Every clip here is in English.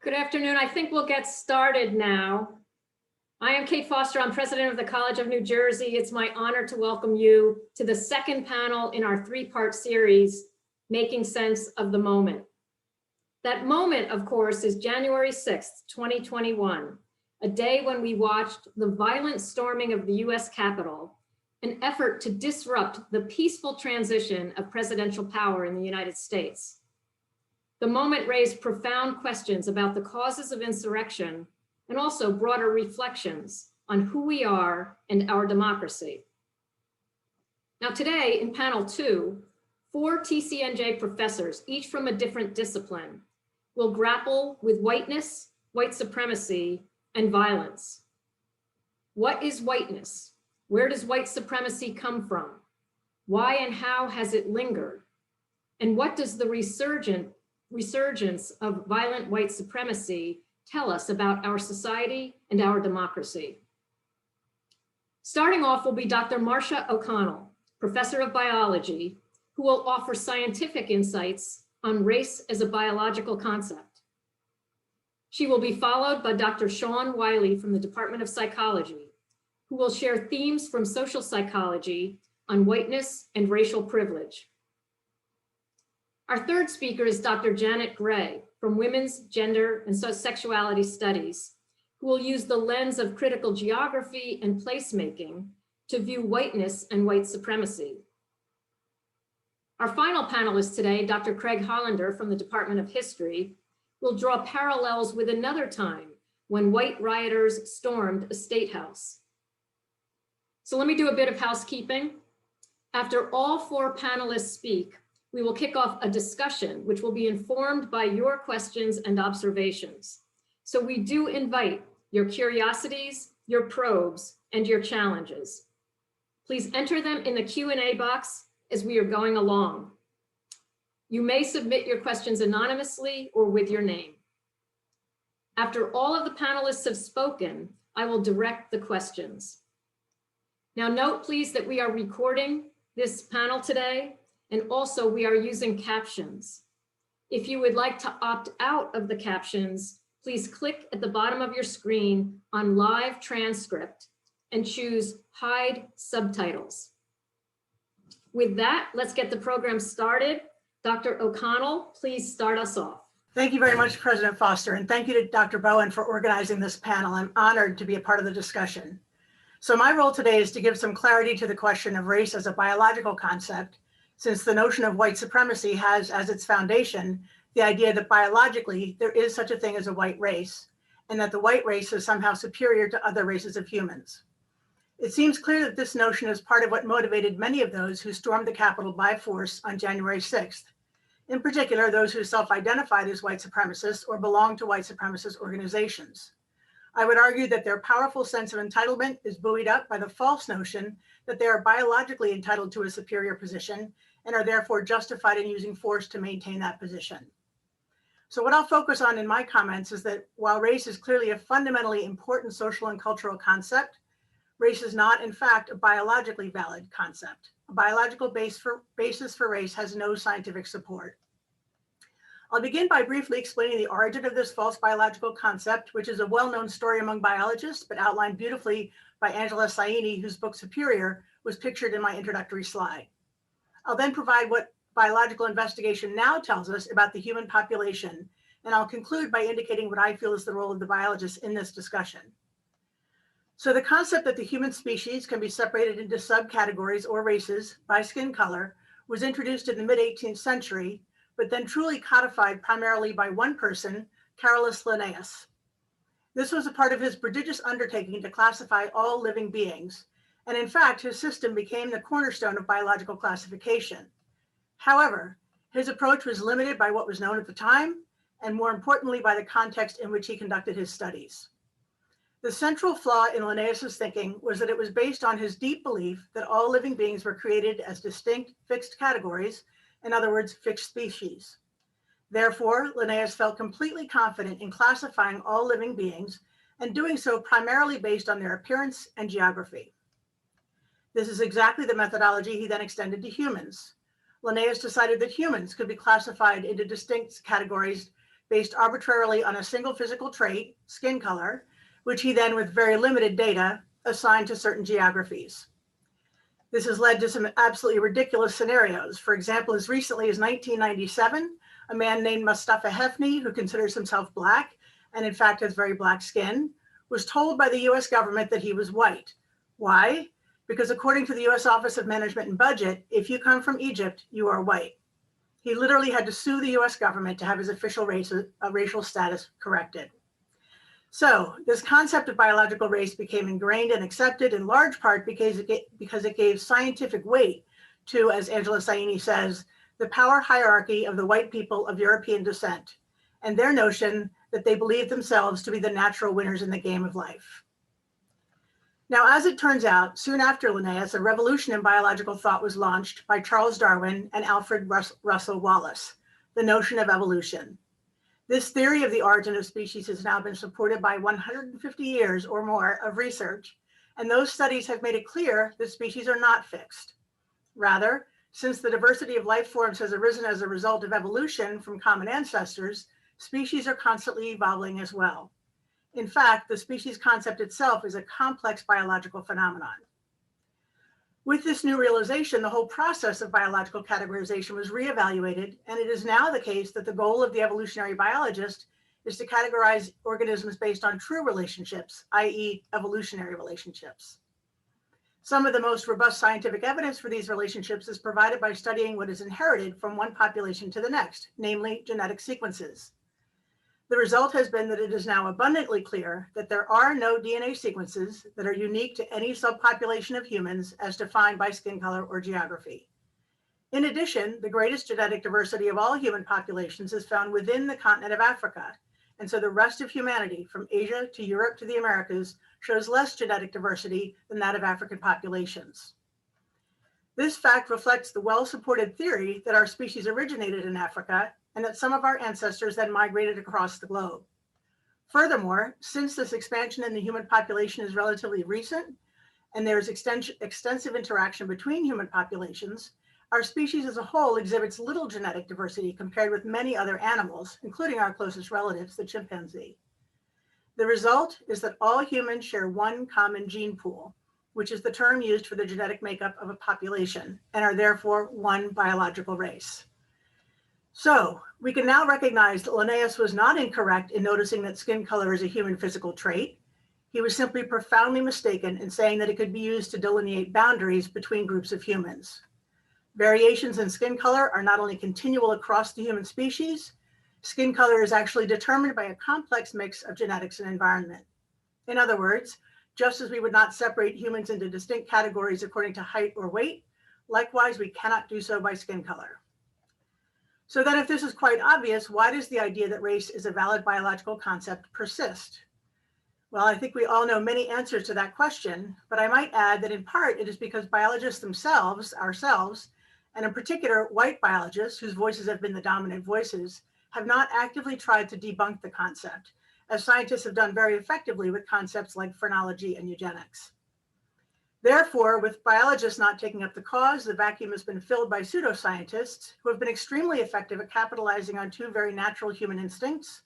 Good afternoon. I think we'll get started now. I am Kate Foster. I'm president of the College of New Jersey. It's my honor to welcome you to the second panel in our three-part series, Making Sense of the Moment. That moment, of course, is January 6th, 2021, a day when we watched the violent storming of the US Capitol, an effort to disrupt the peaceful transition of presidential power in the United States. The moment raised profound questions about the causes of insurrection and also broader reflections on who we are and our democracy. Now today in panel 2, 4 TCNJ professors, each from a different discipline, will grapple with whiteness, white supremacy, and violence. What is whiteness? Where does white supremacy come from? Why and how has it lingered? And what does the resurgence of violent white supremacy tell us about our society and our democracy? Starting off will be Dr. Marcia O'Connell, professor of biology, who will offer scientific insights on race as a biological concept. She will be followed by Dr. Shaun Wiley from the Department of Psychology, who will share themes from social psychology on whiteness and racial privilege. Our third speaker is Dr. Janet Gray from Women's Gender and Sexuality Studies, who will use the lens of critical geography and placemaking to view whiteness and white supremacy. Our final panelist today, Dr. Craig Hollander from the Department of History, will draw parallels with another time when white rioters stormed a state house. So let me do a bit of housekeeping. After all 4 panelists speak, we will kick off a discussion which will be informed by your questions and observations. So we do invite your curiosities, your probes, and your challenges. Please enter them in the Q&A box as we are going along. You may submit your questions anonymously or with your name. After all of the panelists have spoken, I will direct the questions. Now note please that we are recording this panel today, and also we are using captions. If you would like to opt out of the captions, please click at the bottom of your screen on live transcript and choose hide subtitles. With that, let's get the program started. Dr. O'Connell, please start us off. Thank you very much, President Foster, and thank you to Dr. Bowen for organizing this panel. I'm honored to be a part of the discussion. So my role today is to give some clarity to the question of race as a biological concept, since the notion of white supremacy has as its foundation the idea that biologically there is such a thing as a white race, and that the white race is somehow superior to other races of humans. It seems clear that this notion is part of what motivated many of those who stormed the Capitol by force on January 6th. In particular, those who self-identified as white supremacists or belong to white supremacist organizations. I would argue that their powerful sense of entitlement is buoyed up by the false notion that they are biologically entitled to a superior position and are therefore justified in using force to maintain that position. So what I'll focus on in my comments is that while race is clearly a fundamentally important social and cultural concept, race is not, in fact, a biologically valid concept. A biological basis for race has no scientific support. I'll begin by briefly explaining the origin of this false biological concept, which is a well-known story among biologists, but outlined beautifully by Angela Saini, whose book Superior was pictured in my introductory slide. I'll then provide what biological investigation now tells us about the human population, and I'll conclude by indicating what I feel is the role of the biologists in this discussion. So the concept that the human species can be separated into subcategories or races by skin color was introduced in the mid-18th century, but then truly codified primarily by one person, Carolus Linnaeus. This was a part of his prodigious undertaking to classify all living beings, and in fact, his system became the cornerstone of biological classification. However, his approach was limited by what was known at the time, and more importantly, by the context in which he conducted his studies. The central flaw in Linnaeus's thinking was that it was based on his deep belief that all living beings were created as distinct fixed categories, in other words, fixed species. Therefore, Linnaeus felt completely confident in classifying all living beings and doing so primarily based on their appearance and geography. This is exactly the methodology he then extended to humans. Linnaeus decided that humans could be classified into distinct categories based arbitrarily on a single physical trait, skin color, which he then, with very limited data, assigned to certain geographies. This has led to some absolutely ridiculous scenarios. For example, as recently as 1997, a man named Mustafa Hefni, who considers himself Black and in fact has very black skin, was told by the US government that he was white. Why? Because according to the US Office of Management and Budget, if you come from Egypt, you are white. He literally had to sue the US government to have his official racial status corrected. So this concept of biological race became ingrained and accepted in large part because it gave scientific weight to, as Angela Saini says, the power hierarchy of the white people of European descent and their notion that they believed themselves to be the natural winners in the game of life. Now, as it turns out, soon after Linnaeus, a revolution in biological thought was launched by Charles Darwin and Alfred Russel Wallace, the notion of evolution. This theory of the origin of species has now been supported by 150 years or more of research, and those studies have made it clear that species are not fixed. Rather, since the diversity of life forms has arisen as a result of evolution from common ancestors, species are constantly evolving as well. In fact, the species concept itself is a complex biological phenomenon. With this new realization, the whole process of biological categorization was reevaluated, and it is now the case that the goal of the evolutionary biologist is to categorize organisms based on true relationships, i.e., evolutionary relationships. Some of the most robust scientific evidence for these relationships is provided by studying what is inherited from one population to the next, namely genetic sequences. The result has been that it is now abundantly clear that there are no DNA sequences that are unique to any subpopulation of humans as defined by skin color or geography. In addition, the greatest genetic diversity of all human populations is found within the continent of Africa. And so the rest of humanity, from Asia to Europe to the Americas, shows less genetic diversity than that of African populations. This fact reflects the well-supported theory that our species originated in Africa and that some of our ancestors then migrated across the globe. Furthermore, since this expansion in the human population is relatively recent, and there is extensive interaction between human populations, our species as a whole exhibits little genetic diversity compared with many other animals, including our closest relatives, the chimpanzee. The result is that all humans share one common gene pool, which is the term used for the genetic makeup of a population, and are therefore one biological race. So we can now recognize that Linnaeus was not incorrect in noticing that skin color is a human physical trait. He was simply profoundly mistaken in saying that it could be used to delineate boundaries between groups of humans. Variations in skin color are not only continual across the human species, skin color is actually determined by a complex mix of genetics and environment. In other words, just as we would not separate humans into distinct categories according to height or weight, likewise, we cannot do so by skin color. So then if this is quite obvious, why does the idea that race is a valid biological concept persist? Well, I think we all know many answers to that question, but I might add that in part it is because biologists themselves, ourselves, and in particular white biologists whose voices have been the dominant voices, have not actively tried to debunk the concept, as scientists have done very effectively with concepts like phrenology and eugenics. Therefore, with biologists not taking up the cause, the vacuum has been filled by pseudoscientists who have been extremely effective at capitalizing on two very natural human instincts.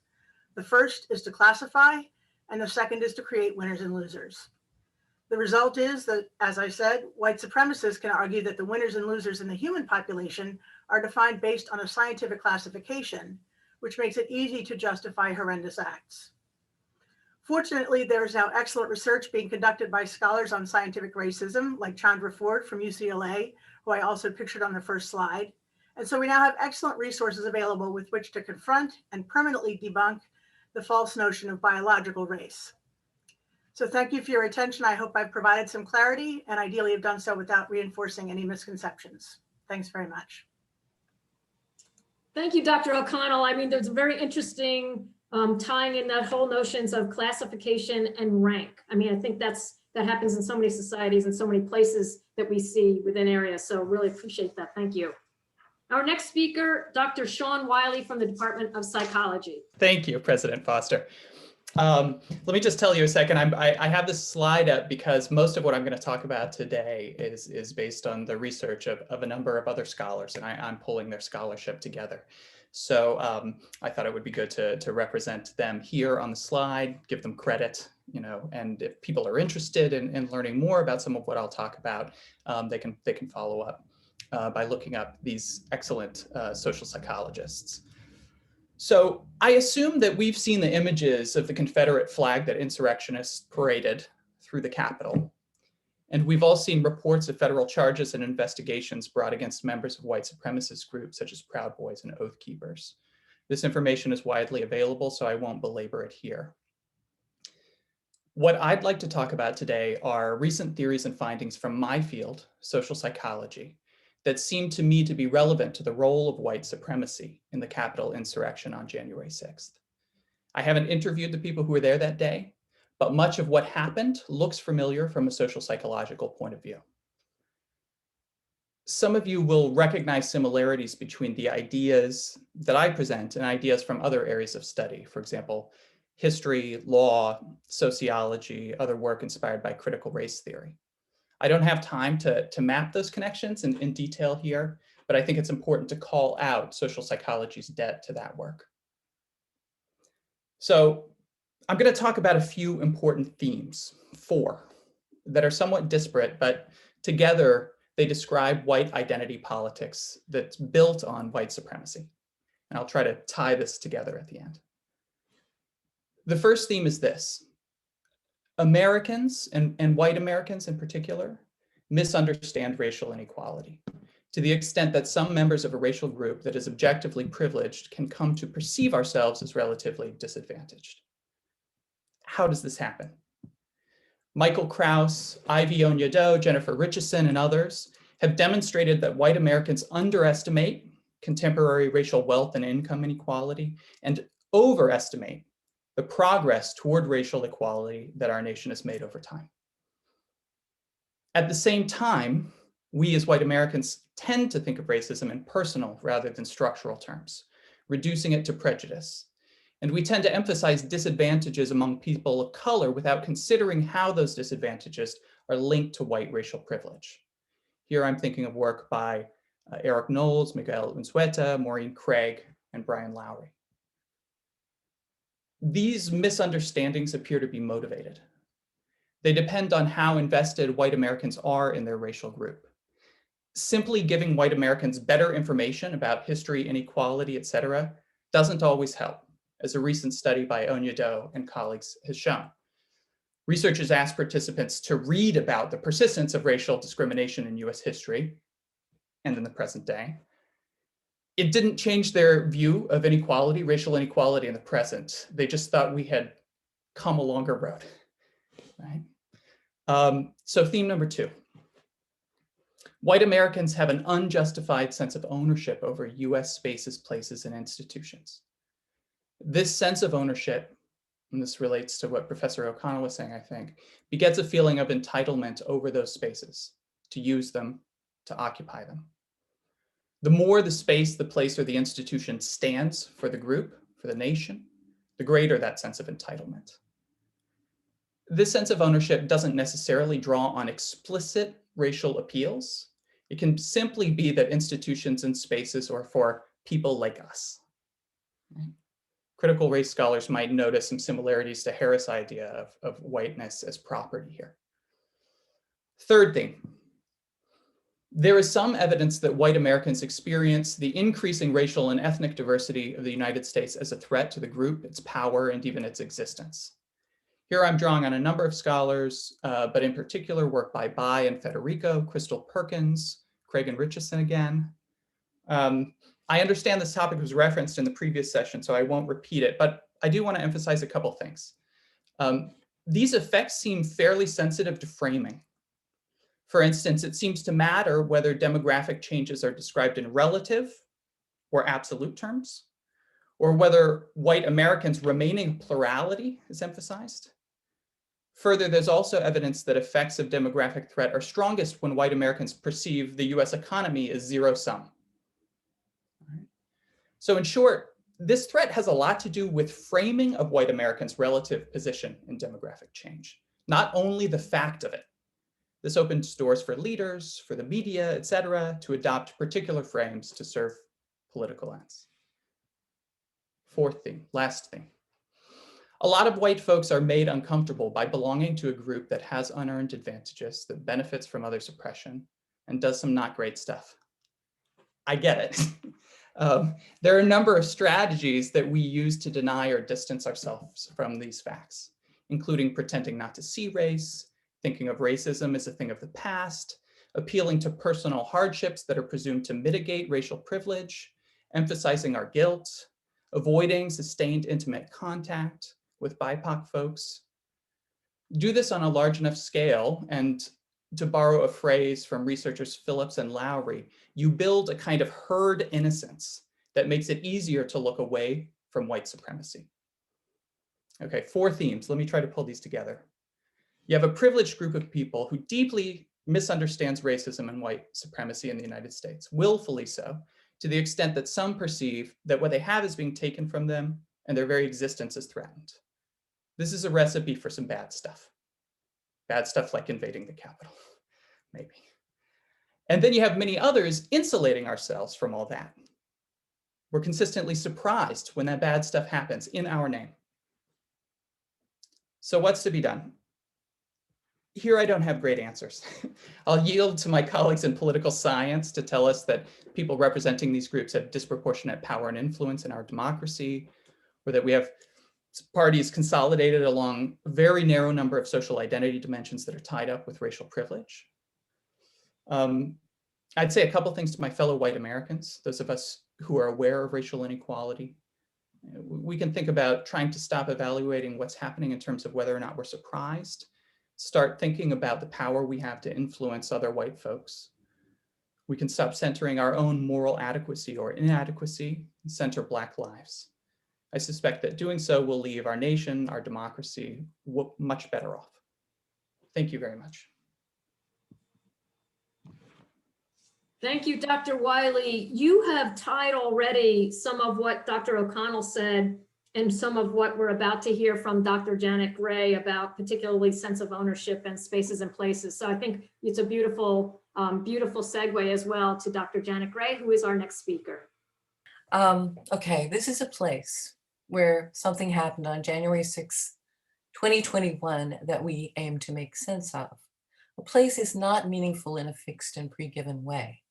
The first is to classify, and the second is to create winners and losers. The result is that, as I said, white supremacists can argue that the winners and losers in the human population are defined based on a scientific classification, which makes it easy to justify horrendous acts. Fortunately, there is now excellent research being conducted by scholars on scientific racism, like Chandra Ford from UCLA, who I also pictured on the first slide. And so we now have excellent resources available with which to confront and permanently debunk the false notion of biological race. So thank you for your attention. I hope I've provided some clarity and ideally have done so without reinforcing any misconceptions. Thanks very much. Thank you, Dr. O'Connell. I mean, there's a very interesting tying in that whole notions of classification and rank. I mean, I think that happens in so many societies and so many places that we see within areas. So really appreciate that. Thank you. Our next speaker, Dr. Shaun Wiley from the Department of Psychology. Thank you, President Foster. Let me just tell you a second. I have this slide up because most of what I'm going to talk about today is based on the research of a number of other scholars, and I'm pulling their scholarship together. So I thought it would be good to represent them here on the slide, give them credit, and if people are interested in learning more about some of what I'll talk about, they can follow up by looking up these excellent social psychologists. So I assume that we've seen the images of the Confederate flag that insurrectionists paraded through the Capitol. And we've all seen reports of federal charges and investigations brought against members of white supremacist groups such as Proud Boys and Oath Keepers. This information is widely available, so I won't belabor it here. What I'd like to talk about today are recent theories and findings from my field, social psychology, that seem to me to be relevant to the role of white supremacy in the Capitol insurrection on January 6th. I haven't interviewed the people who were there that day, but much of what happened looks familiar from a social psychological point of view. Some of you will recognize similarities between the ideas that I present and ideas from other areas of study. For example, history, law, sociology, other work inspired by critical race theory. I don't have time to map those connections in detail here, but I think it's important to call out social psychology's debt to that work. So I'm going to talk about a few important themes, 4, that are somewhat disparate, but together they describe white identity politics that's built on white supremacy. And I'll try to tie this together at the end. The first theme is this: Americans, and white Americans in particular, misunderstand racial inequality to the extent that some members of a racial group that is objectively privileged can come to perceive ourselves as relatively disadvantaged. How does this happen? Michael Krauss, Ivy Onyado, Jennifer Richardson, and others have demonstrated that white Americans underestimate contemporary racial wealth and income inequality and overestimate the progress toward racial equality that our nation has made over time. At the same time, we as white Americans tend to think of racism in personal rather than structural terms, reducing it to prejudice. And we tend to emphasize disadvantages among people of color without considering how those disadvantages are linked to white racial privilege. Here I'm thinking of work by Eric Knowles, Miguel Unzueta, Maureen Craig, and Brian Lowry. These misunderstandings appear to be motivated. They depend on how invested white Americans are in their racial group. Simply giving white Americans better information about history, inequality, etc., doesn't always help, as a recent study by Onyado and colleagues has shown. Researchers asked participants to read about the persistence of racial discrimination in US history and in the present day. It didn't change their view of inequality, racial inequality in the present. They just thought we had come a longer road, right? So theme number 2. White Americans have an unjustified sense of ownership over US spaces, places, and institutions. This sense of ownership, and this relates to what Professor O'Connell was saying, I think, begets a feeling of entitlement over those spaces, to use them, to occupy them. The more the space, the place, or the institution stands for the group, for the nation, the greater that sense of entitlement. This sense of ownership doesn't necessarily draw on explicit racial appeals. It can simply be that institutions and spaces are for people like us. Critical race scholars might notice some similarities to Harris' idea of whiteness as property here. Third thing, there is some evidence that white Americans experience the increasing racial and ethnic diversity of the United States as a threat to the group, its power, and even its existence. Here I'm drawing on a number of scholars, but in particular work by Bai and Federico, Crystal Perkins, Craig and Richardson again. I understand this topic was referenced in the previous session, so I won't repeat it, but I do want to emphasize a couple things. These effects seem fairly sensitive to framing. For instance, it seems to matter whether demographic changes are described in relative or absolute terms, or whether white Americans remaining a plurality is emphasized. Further, there's also evidence that effects of demographic threat are strongest when white Americans perceive the US economy as zero-sum. So in short, this threat has a lot to do with framing of white Americans' relative position in demographic change, not only the fact of it. This opens doors for leaders, for the media, et cetera, to adopt particular frames to serve political ends. fourth theme, last thing. A lot of white folks are made uncomfortable by belonging to a group that has unearned advantages, that benefits from others' oppression, and does some not great stuff. I get it. There are a number of strategies that we use to deny or distance ourselves from these facts, including pretending not to see race, thinking of racism as a thing of the past, appealing to personal hardships that are presumed to mitigate racial privilege, emphasizing our guilt, avoiding sustained intimate contact with BIPOC folks. Do this on a large enough scale, and to borrow a phrase from researchers Phillips and Lowry, you build a kind of herd innocence that makes it easier to look away from white supremacy. Okay, 4 themes. Let me try to pull these together. You have a privileged group of people who deeply misunderstands racism and white supremacy in the United States, willfully so, to the extent that some perceive that what they have is being taken from them and their very existence is threatened. This is a recipe for some bad stuff. Bad stuff like invading the Capitol, maybe. And then you have many others insulating ourselves from all that. We're consistently surprised when that bad stuff happens in our name. So what's to be done? Here I don't have great answers. I'll yield to my colleagues in political science to tell us that people representing these groups have disproportionate power and influence in our democracy, or that we have parties consolidated along a very narrow number of social identity dimensions that are tied up with racial privilege. I'd say a couple things to my fellow white Americans, those of us who are aware of racial inequality. We can think about trying to stop evaluating what's happening in terms of whether or not we're surprised, start thinking about the power we have to influence other white folks. We can stop centering our own moral adequacy or inadequacy and center Black lives. I suspect that doing so will leave our nation, our democracy, much better off. Thank you very much. Thank you, Dr. Wiley. You have tied already some of what Dr. O'Connell said and some of what we're about to hear from Dr. Janet Gray about particularly sense of ownership and spaces and places. So I think it's a beautiful, beautiful segue as well to Dr. Janet Gray, who is our next speaker. Okay, this is a place where something happened on January 6, 2021 that we aim to make sense of. A place is not meaningful in a fixed and pre-given way.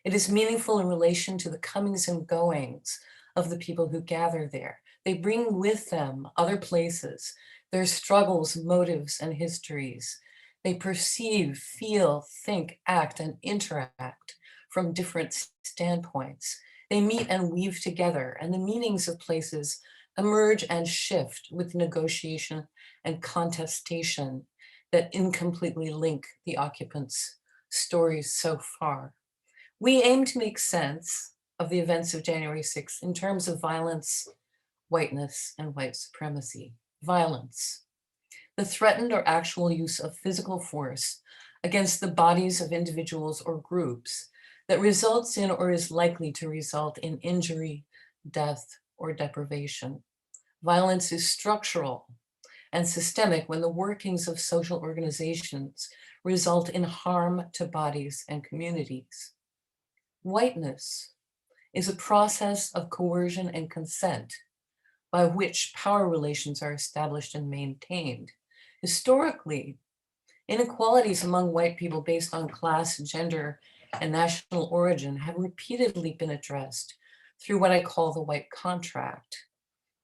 It is meaningful in relation to the comings and goings of the people who gather there. They bring with them other places, their struggles, motives, and histories. They perceive, feel, think, act, and interact from different standpoints. They meet and weave together, and the meanings of places emerge and shift with negotiation and contestation that incompletely link the occupants' stories so far. We aim to make sense of the events of January 6th in terms of violence, whiteness, and white supremacy. Violence, the threatened or actual use of physical force against the bodies of individuals or groups that results in or is likely to result in injury, death, or deprivation. Violence is structural and systemic when the workings of social organizations result in harm to bodies and communities. Whiteness is a process of coercion and consent by which power relations are established and maintained. Historically, inequalities among white people based on class, gender, and national origin have repeatedly been addressed through what I call the white contract.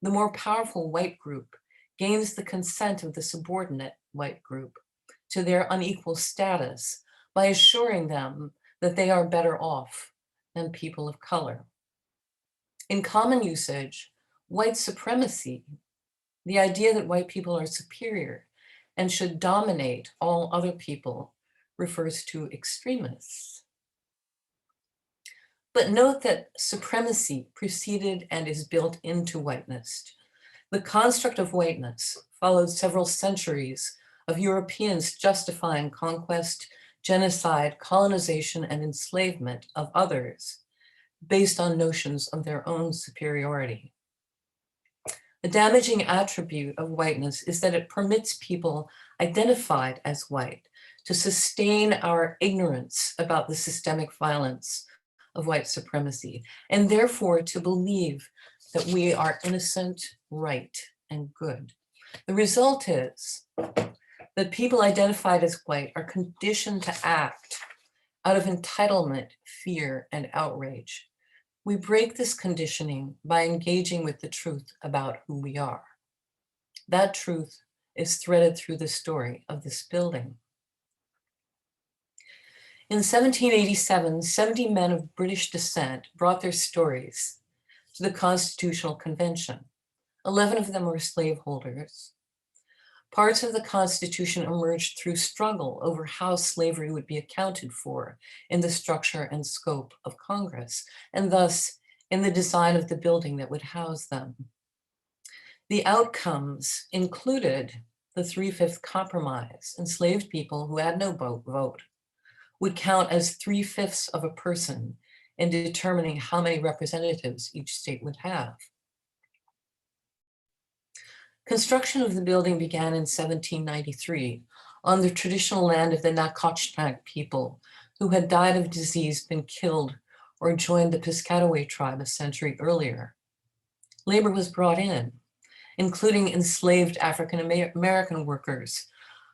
The more powerful white group gains the consent of the subordinate white group to their unequal status by assuring them that they are better off than people of color. In common usage, white supremacy, the idea that white people are superior and should dominate all other people, refers to extremists. But note that supremacy preceded and is built into whiteness. The construct of whiteness followed several centuries of Europeans justifying conquest, genocide, colonization, and enslavement of others based on notions of their own superiority. A damaging attribute of whiteness is that it permits people identified as white to sustain our ignorance about the systemic violence of white supremacy, and therefore to believe that we are innocent, right, and good. The result is that people identified as white are conditioned to act out of entitlement, fear, and outrage. We break this conditioning by engaging with the truth about who we are. That truth is threaded through the story of this building. In 1787, 70 men of British descent brought their stories to the Constitutional Convention. 11 of them were slaveholders. Parts of the Constitution emerged through struggle over how slavery would be accounted for in the structure and scope of Congress, and thus in the design of the building that would house them. The outcomes included the 3/5 compromise. Enslaved people who had no vote would count as 3/5 of a person in determining how many representatives each state would have. Construction of the building began in 1793 on the traditional land of the Nacotchtank people who had died of disease, been killed, or joined the Piscataway tribe a century earlier. Labor was brought in, including enslaved African American workers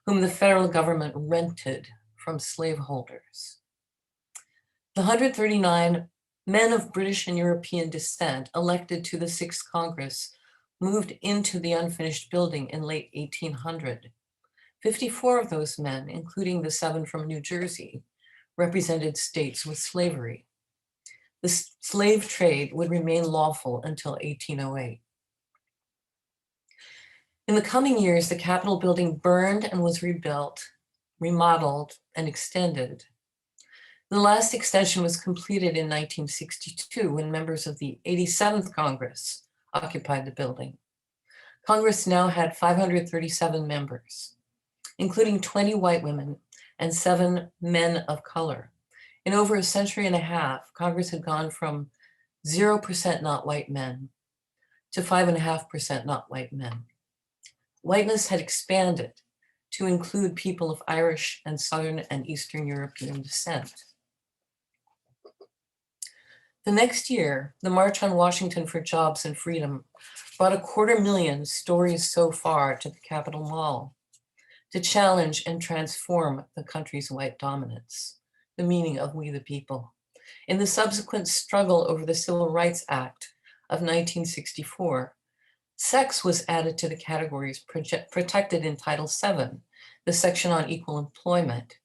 whom the federal government rented from slaveholders. The 139 men of British and European descent elected to the 6th Congress moved into the unfinished building in late 1800. 54 of those men, including the 7 from New Jersey, represented states with slavery. The slave trade would remain lawful until 1808. In the coming years, the Capitol building burned and was rebuilt, remodeled, and extended. The last extension was completed in 1962 when members of the 87th Congress occupied the building. Congress now had 537 members, including 20 white women and 7 men of color. In over a century and a half, Congress had gone from 0% not white men to 5.5% not white men. Whiteness had expanded to include people of Irish and Southern and Eastern European descent. The next year, the March on Washington for Jobs and Freedom brought 250,000 stories so far to the Capitol Mall to challenge and transform the country's white dominance, the meaning of we the people. In the subsequent struggle over the Civil Rights Act of 1964, sex was added to the categories protected in Title VII, the section on equal employment.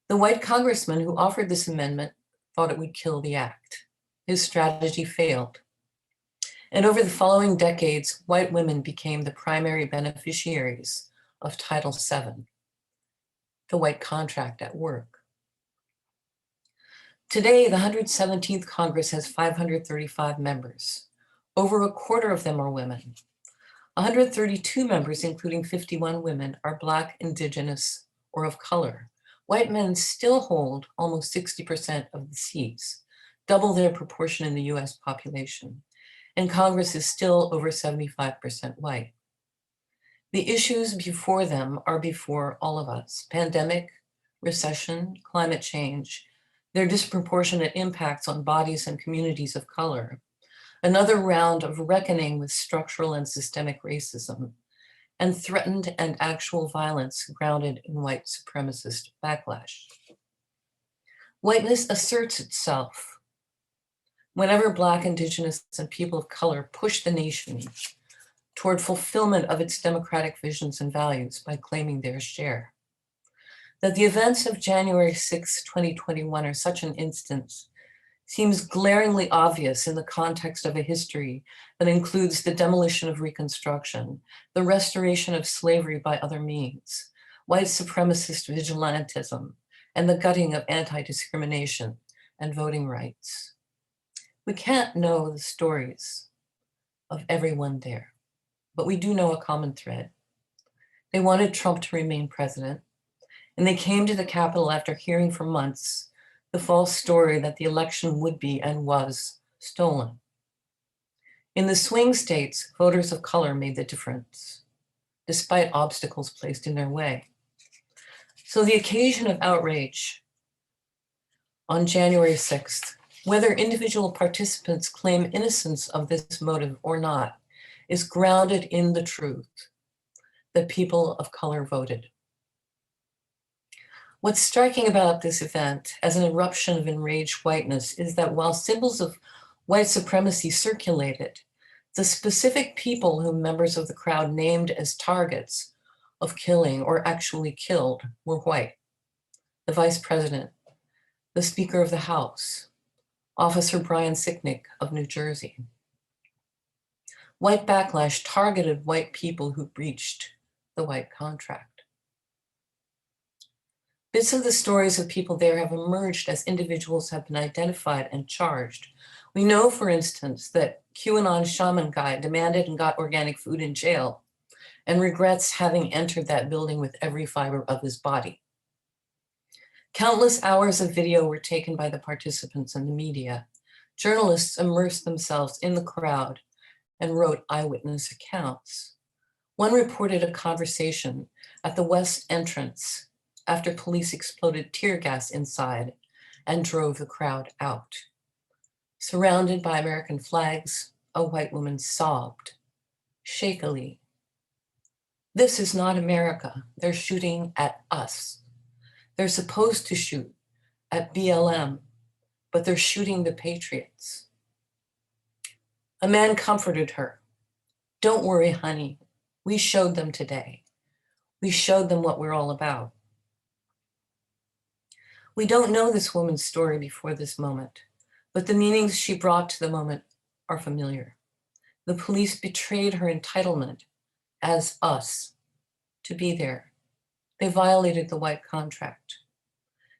The white congressman who offered this amendment thought it would kill the act. His strategy failed. And over the following decades, white women became the primary beneficiaries of Title VII, the white contract at work. Today, the 117th Congress has 535 members. Over a quarter of them are women. 132 members, including 51 women, are Black, Indigenous, or of color. White men still hold almost 60% of the seats, double their proportion in the US population, and Congress is still over 75% white. The issues before them are before all of us: pandemic, recession, climate change, their disproportionate impacts on bodies and communities of color, another round of reckoning with structural and systemic racism, and threatened and actual violence grounded in white supremacist backlash. Whiteness asserts itself whenever Black, Indigenous, and people of color push the nation toward fulfillment of its democratic visions and values by claiming their share. That the events of January 6, 2021 are such an instance seems glaringly obvious in the context of a history that includes the demolition of Reconstruction, the restoration of slavery by other means, white supremacist vigilantism, and the gutting of anti-discrimination and voting rights. We can't know the stories of everyone there, but we do know a common thread. They wanted Trump to remain president, and they came to the Capitol after hearing for months the false story that the election would be and was stolen. In the swing states, voters of color made the difference, despite obstacles placed in their way. So the occasion of outrage on January 6th whether individual participants claim innocence of this motive or not, is grounded in the truth that people of color voted. What's striking about this event as an eruption of enraged whiteness is that while symbols of white supremacy circulated, the specific people whom members of the crowd named as targets of killing or actually killed were white. The vice president, the Speaker of the House, Officer Brian Sicknick of New Jersey. White backlash targeted white people who breached the white contract. Bits of the stories of people there have emerged as individuals have been identified and charged. We know, for instance, that QAnon shaman guy demanded and got organic food in jail and regrets having entered that building with every fiber of his body. Countless hours of video were taken by the participants and the media. Journalists immersed themselves in the crowd and wrote eyewitness accounts. One reported a conversation at the west entrance after police exploded tear gas inside and drove the crowd out. Surrounded by American flags, a white woman sobbed, shakily. "This is not America. They're shooting at us. They're supposed to shoot at BLM, but they're shooting the patriots." A man comforted her. "Don't worry, honey. We showed them today. We showed them what we're all about." We don't know this woman's story before this moment, but the meanings she brought to the moment are familiar. The police betrayed her entitlement as us to be there. They violated the white contract.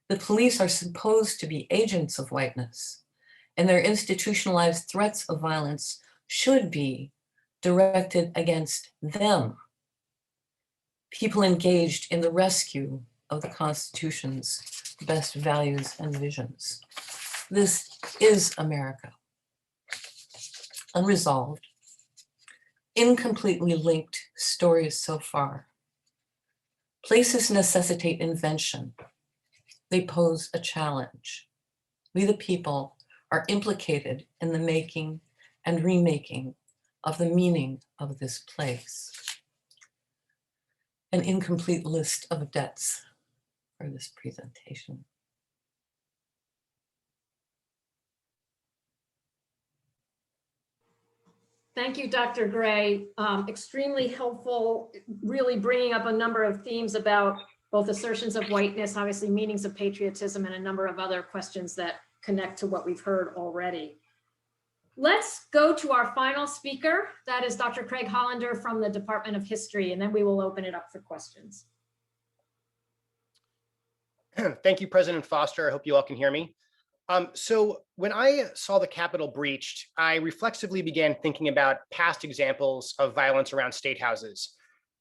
The police are supposed to be agents of whiteness, and their institutionalized threats of violence should be directed against them, people engaged in the rescue of the Constitution's best values and visions. This is America. Unresolved, incompletely linked stories so far. Places necessitate invention. They pose a challenge. We, the people, are implicated in the making and remaking of the meaning of this place. An incomplete list of debts for this presentation. Thank you, Dr. Gray. Extremely helpful, really bringing up a number of themes about both assertions of whiteness, obviously meanings of patriotism, and a number of other questions that connect to what we've heard already. Let's go to our final speaker. That is Dr. Craig Hollander from the Department of History, and then we will open it up for questions. Thank you, President Foster. I hope you all can hear me. So when I saw the Capitol breached, I reflexively began thinking about past examples of violence around state houses.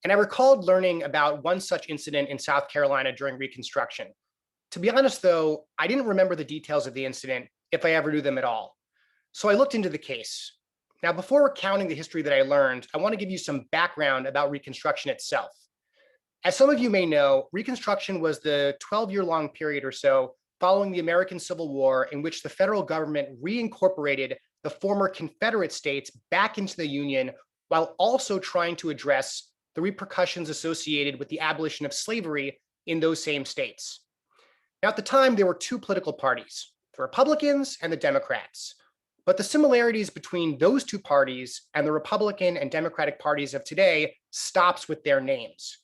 And I recalled learning about one such incident in South Carolina during Reconstruction. To be honest, though, I didn't remember the details of the incident, if I ever knew them at all. So I looked into the case. Now, before recounting the history that I learned, I want to give you some background about Reconstruction itself. As some of you may know, Reconstruction was the 12-year-long period or so following the American Civil War in which the federal government reincorporated the former Confederate states back into the Union while also trying to address the repercussions associated with the abolition of slavery in those same states. Now, at the time, there were two political parties, the Republicans and the Democrats. But the similarities between those two parties and the Republican and Democratic parties of today stops with their names.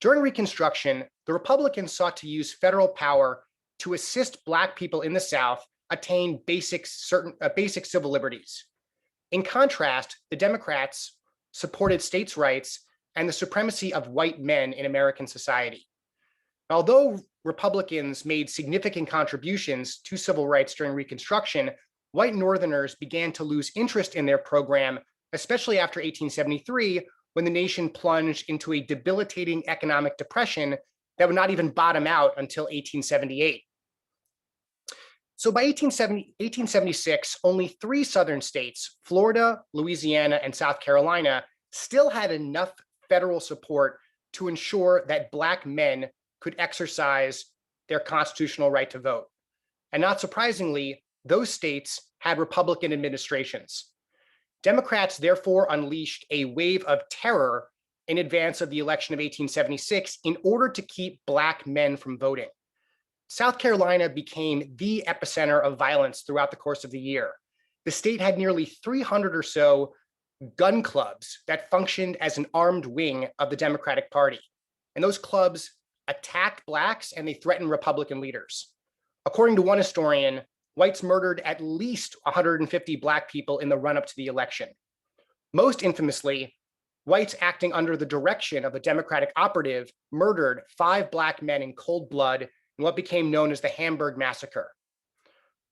During Reconstruction, the Republicans sought to use federal power to assist Black people in the South attain basic civil liberties. In contrast, the Democrats supported states' rights and the supremacy of white men in American society. Although Republicans made significant contributions to civil rights during Reconstruction, white Northerners began to lose interest in their program, especially after 1873, when the nation plunged into a debilitating economic depression that would not even bottom out until 1878. So by 1876, only 3 southern states, Florida, Louisiana, and South Carolina, still had enough federal support to ensure that Black men could exercise their constitutional right to vote. And not surprisingly, those states had Republican administrations. Democrats therefore unleashed a wave of terror in advance of the election of 1876 in order to keep Black men from voting. South Carolina became the epicenter of violence throughout the course of the year. The state had nearly 300 or so gun clubs that functioned as an armed wing of the Democratic Party. And those clubs attacked Blacks and they threatened Republican leaders. According to one historian, whites murdered at least 150 Black people in the run-up to the election. Most infamously, whites acting under the direction of a Democratic operative murdered 5 Black men in cold blood in what became known as the Hamburg Massacre.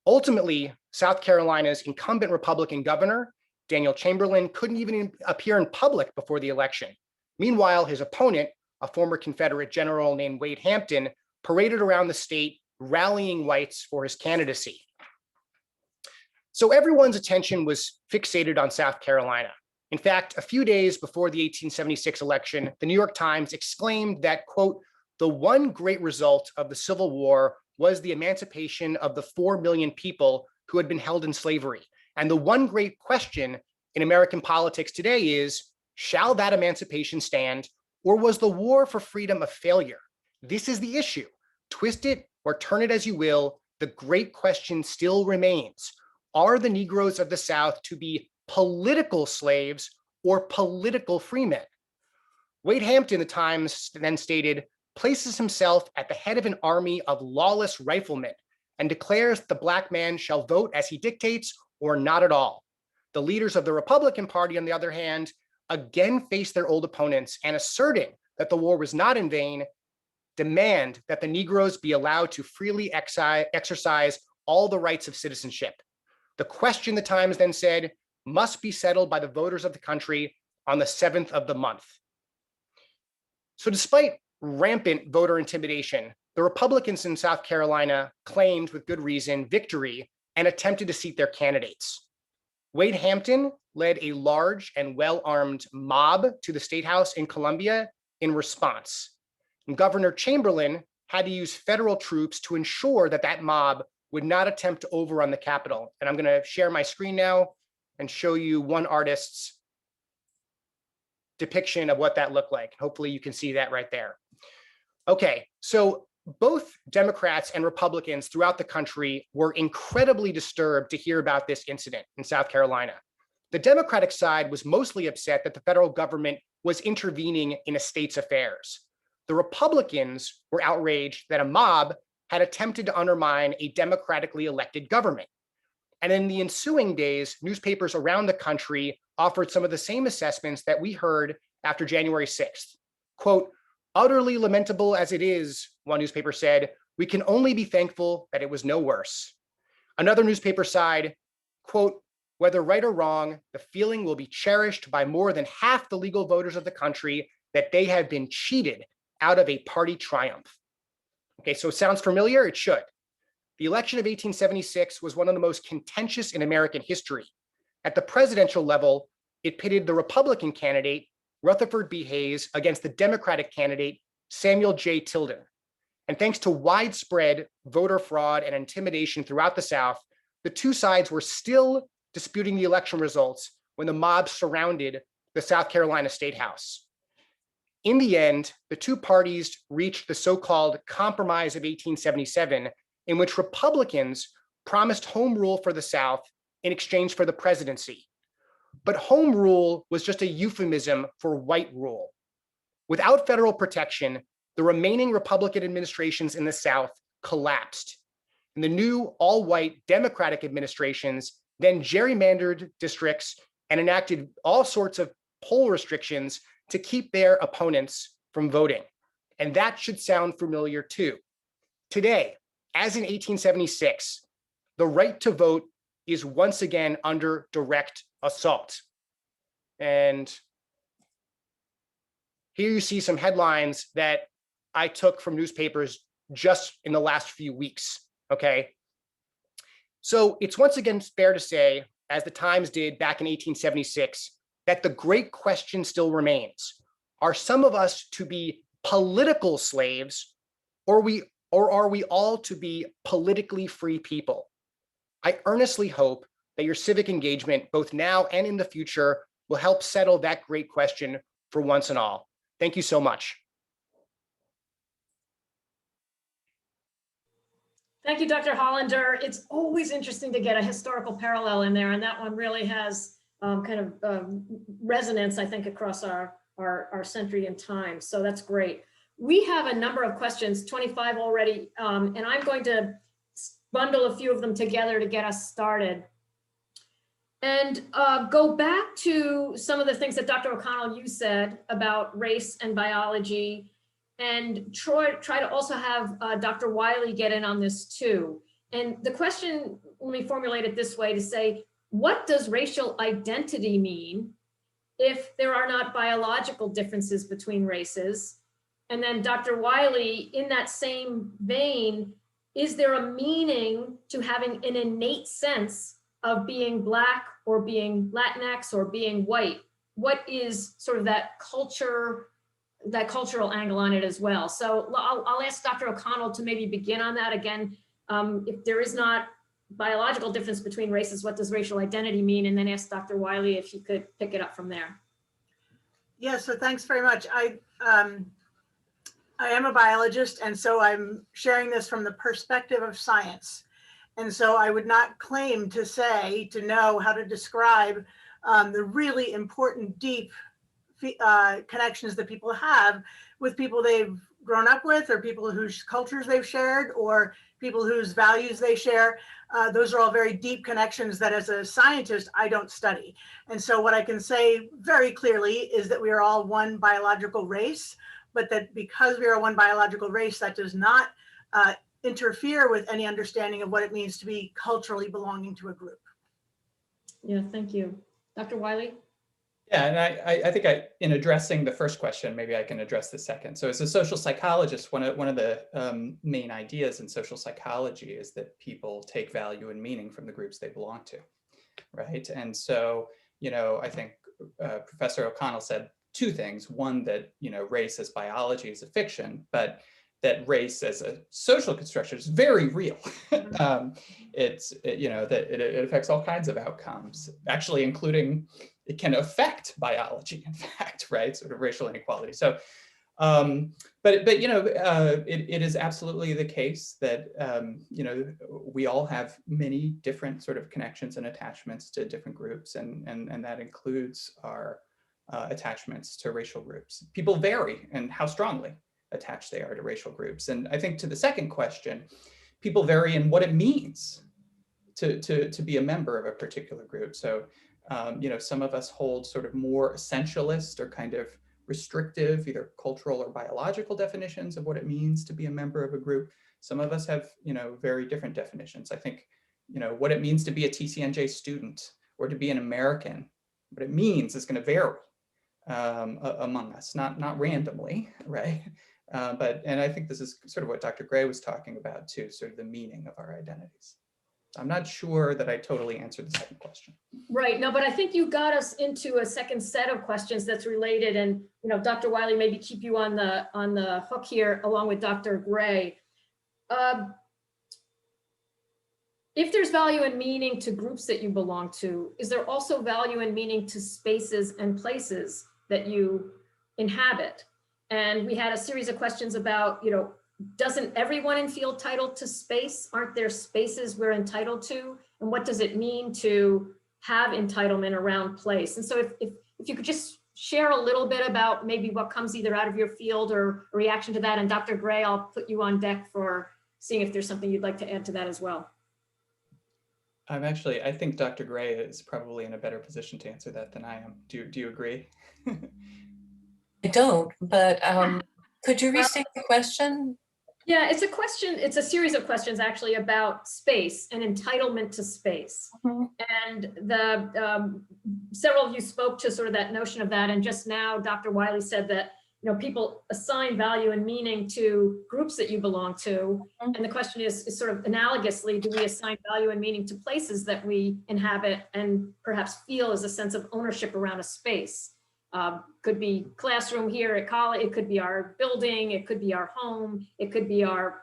Ultimately, South Carolina's incumbent Republican governor, Daniel Chamberlain, couldn't even appear in public before the election. Meanwhile, his opponent, a former Confederate general named Wade Hampton, paraded around the state rallying whites for his candidacy. So everyone's attention was fixated on South Carolina. In fact, a few days before the 1876 election, the New York Times exclaimed that, quote, "The one great result of the Civil War was the emancipation of the 4 million people who had been held in slavery. And the one great question in American politics today is, shall that emancipation stand, or was the war for freedom a failure? This is the issue. Twist it or turn it as you will, the great question still remains. Are the Negroes of the South to be political slaves or political freemen?" Wade Hampton, the Times then stated, places himself at the head of an army of lawless riflemen and declares the Black man shall vote as he dictates or not at all. The leaders of the Republican Party, on the other hand, again face their old opponents and, asserting that the war was not in vain, demand that the Negroes be allowed to freely exercise all the rights of citizenship. The question, the Times then said, must be settled by the voters of the country on the 7th of the month. So despite rampant voter intimidation, the Republicans in South Carolina claimed, with good reason, victory and attempted to seat their candidates. Wade Hampton led a large and well-armed mob to the State House in Columbia in response. And Governor Chamberlain had to use federal troops to ensure that that mob would not attempt to overrun the Capitol. And I'm going to share my screen now and show you one artist's depiction of what that looked like. Hopefully you can see that right there. Okay, so both Democrats and Republicans throughout the country were incredibly disturbed to hear about this incident in South Carolina. The Democratic side was mostly upset that the federal government was intervening in a state's affairs. The Republicans were outraged that a mob had attempted to undermine a democratically elected government. And in the ensuing days, newspapers around the country offered some of the same assessments that we heard after January 6th. Quote, "Utterly lamentable as it is," one newspaper said, "we can only be thankful that it was no worse." Another newspaper side, quote, "Whether right or wrong, the feeling will be cherished by more than half the legal voters of the country that they have been cheated out of a party triumph." Okay, so it sounds familiar? It should. The election of 1876 was one of the most contentious in American history. At the presidential level, it pitted the Republican candidate, Rutherford B. Hayes, against the Democratic candidate, Samuel J. Tilden. And thanks to widespread voter fraud and intimidation throughout the South, the two sides were still disputing the election results when the mob surrounded the South Carolina State House. In the end, the two parties reached the so-called Compromise of 1877, in which Republicans promised home rule for the South in exchange for the presidency. But home rule was just a euphemism for white rule. Without federal protection, the remaining Republican administrations in the South collapsed. And the new all-white Democratic administrations then gerrymandered districts and enacted all sorts of poll restrictions to keep their opponents from voting. And that should sound familiar too. Today, as in 1876, the right to vote is once again under direct assault. And here you see some headlines that I took from newspapers just in the last few weeks, okay? So it's once again fair to say, as the Times did back in 1876, that the great question still remains. Are some of us to be political slaves, or are we all to be politically free people? I earnestly hope that your civic engagement, both now and in the future, will help settle that great question for once and all. Thank you so much. Thank you, Dr. Hollander. It's always interesting to get a historical parallel in there, and that one really has resonance, I think, across our century and time. So that's great. We have a number of questions, 25 already, and I'm going to bundle a few of them together to get us started. And go back to some of the things that Dr. O'Connell, you said about race and biology, and try to also have Dr. Wiley get in on this too. And the question, let me formulate it this way to say, what does racial identity mean if there are not biological differences between races? And then Dr. Wiley, in that same vein, is there a meaning to having an innate sense of being Black or being Latinx or being white? What is sort of that culture, that cultural angle on it as well? So I'll ask Dr. O'Connell to maybe begin on that again. If there is not biological difference between races, what does racial identity mean? And then ask Dr. Wiley if he could pick it up from there. Yeah, so thanks very much. I am a biologist, and so I'm sharing this from the perspective of science. And so I would not claim to know how to describe the really important, deep connections that people have with people they've grown up with, or people whose cultures they've shared, or people whose values they share. Those are all very deep connections that as a scientist, I don't study. And so what I can say very clearly is that we are all one biological race, but that because we are one biological race, that does not interfere with any understanding of what it means to be culturally belonging to a group. Yeah, thank you. Dr. Wiley? Yeah, and I think in addressing the first question, maybe I can address the second. So as a social psychologist, one of the main ideas in social psychology is that people take value and meaning from the groups they belong to, right? And so, I think Professor O'Connell said two things. One, that, race as biology is a fiction, but that race as a social construction is very real. That it affects all kinds of outcomes, actually, including it can affect biology, in fact, right? Sort of racial inequality. So, it is absolutely the case that, we all have many different sort of connections and attachments to different groups, and that includes our attachments to racial groups. People vary in how strongly attached they are to racial groups. And I think to the second question, people vary in what it means to be a member of a particular group. So, some of us hold sort of more essentialist or kind of restrictive, either cultural or biological definitions of what it means to be a member of a group. Some of us have, very different definitions. I think, what it means to be a TCNJ student or to be an American, what it means is going to vary among us, not randomly, right? And I think this is sort of what Dr. Gray was talking about too, sort of the meaning of our identities. I'm not sure that I totally answered the second question. Right, no, but I think you got us into a second set of questions that's related, and Dr. Wiley, maybe keep you on the hook here along with Dr. Gray. If there's value and meaning to groups that you belong to, is there also value and meaning to spaces and places that you inhabit? And we had a series of questions about, doesn't everyone feel entitled to space? Aren't there spaces we're entitled to? And what does it mean to have entitlement around place? And so if you could just share a little bit about maybe what comes either out of your field or a reaction to that. And Dr. Gray, I'll put you on deck for seeing if there's something you'd like to add to that as well. I think Dr. Gray is probably in a better position to answer that than I am. Do you agree? I don't, but could you restate the question? Yeah, it's a question. It's a series of questions actually about space and entitlement to space. Mm-hmm. And several of you spoke to sort of that notion of that. And just now, Dr. Wiley said that, people assign value and meaning to groups that you belong to. Mm-hmm. And the question is sort of analogously, do we assign value and meaning to places that we inhabit and perhaps feel as a sense of ownership around a space? Could be classroom here at college, it could be our building, it could be our home, it could be our,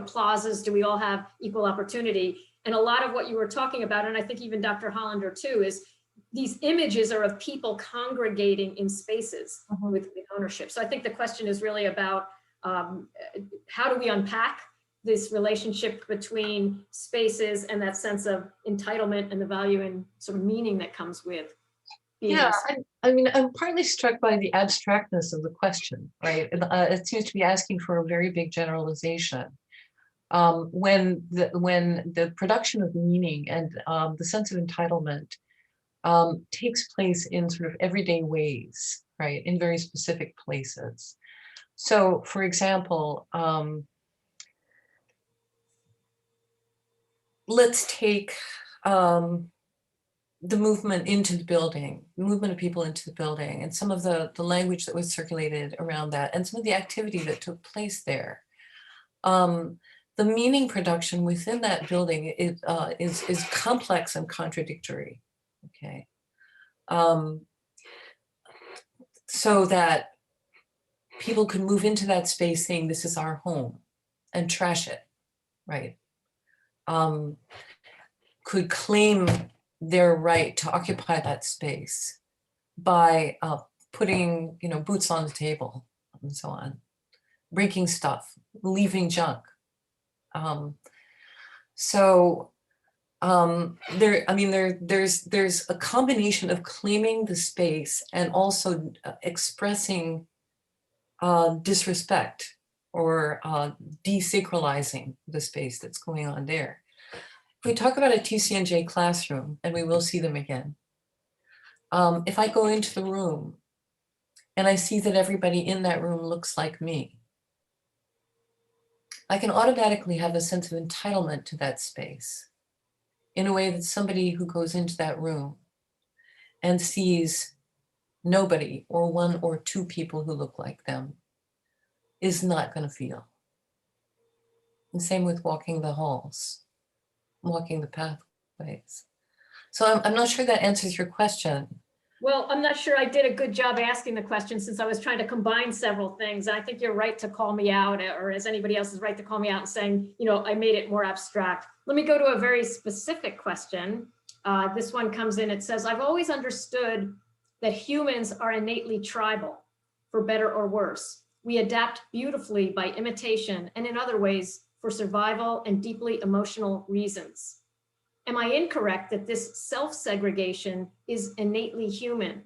plazas. Do we all have equal opportunity? And a lot of what you were talking about, and I think even Dr. Hollander too, is these images are of people congregating in spaces with ownership. So I think the question is really about how do we unpack this relationship between spaces and that sense of entitlement and the value and sort of meaning that comes with being. Yeah, I mean, I'm partly struck by the abstractness of the question, right? It seems to be asking for a very big generalization. When the production of meaning and the sense of entitlement takes place in sort of everyday ways, right? In very specific places. So, for example, let's take the movement into the building, movement of people into the building, and some of the language that was circulated around that, and some of the activity that took place there. The meaning production within that building is complex and contradictory, okay? So that people could move into that space saying, this is our home, and trash it, right? Could claim their right to occupy that space by putting, boots on the table and so on, breaking stuff, leaving junk. There's a combination of claiming the space and also expressing disrespect or desacralizing the space that's going on there. If we talk about a TCNJ classroom, and we will see them again, if I go into the room and I see that everybody in that room looks like me, I can automatically have a sense of entitlement to that space in a way that somebody who goes into that room and sees nobody or one or two people who look like them is not going to feel. And same with walking the halls, walking the pathways. So I'm not sure that answers your question. Well, I'm not sure I did a good job asking the question since I was trying to combine several things. I think you're right to call me out, or as anybody else is right to call me out and saying, I made it more abstract. Let me go to a very specific question. This one comes in, it says, I've always understood that humans are innately tribal, for better or worse. We adapt beautifully by imitation and in other ways for survival and deeply emotional reasons. Am I incorrect that this self-segregation is innately human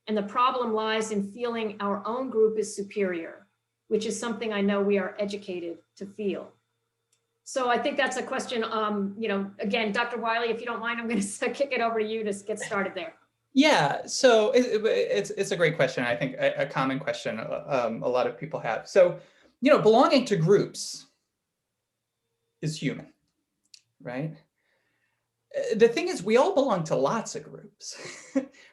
and the problem lies in feeling our own group is superior, which is something I know we are educated to feel? So I think that's a question, again, Dr. Wiley, if you don't mind, I'm going to kick it over to you to get started there. Yeah, so it's a great question. I think a common question a lot of people have. So, belonging to groups is human, right? The thing is, we all belong to lots of groups,